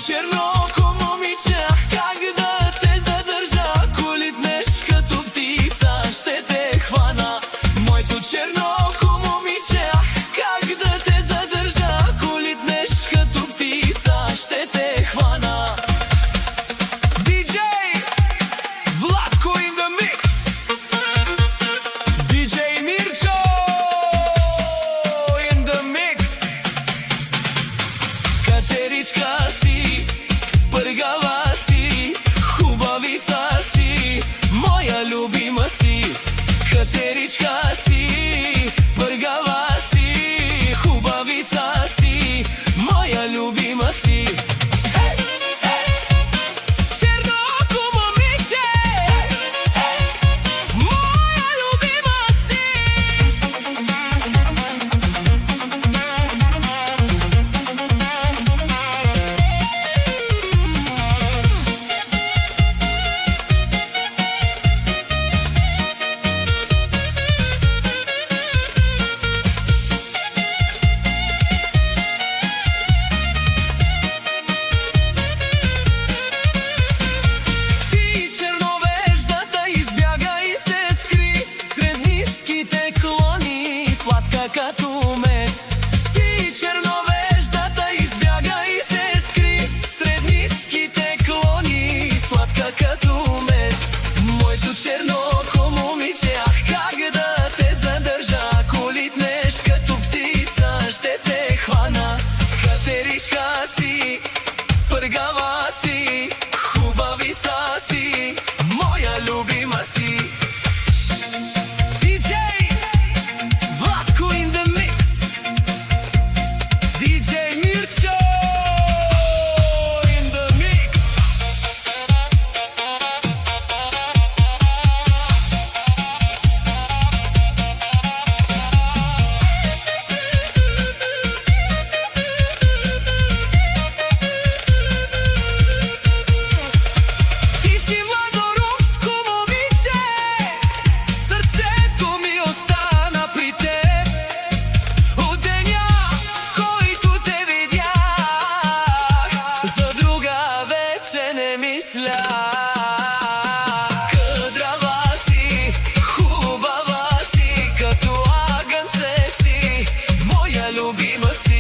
черноко момиче, ах как да те задържа. Ако литнеш като птица, ще те хвана. Моето черноко момиче, ах как да те задържа. Ако литнеш като птица, ще те хвана. DJ Владко in the mix, DJ Мирчо in the mix. Катеричка си, пъргава си, хубавица си, моя любима си. Катеричка си, пъргава си, хубавица си, моя любима си. Черноко момиче, моя любима си. Ти черновеждата избяга и се скри сред ниските клони, сладка като мед. Ти черновеждата избяга и се скри сред ниските клони, сладка като мед. Моето черноко момиче, ах как да те задържа. Ако литнеш като птица, ще те хвана. Катеричка си, пъргава си, хубавица си, моя любима си. DJ Владко in the mix, DJ Мирчо in the mix. Ти си младоруско момиче, сърцето ми остана при теб. От деня, в който те видях, за друга вече не мисля. Къдрава си, хубава си, като агънце си, моя любима си.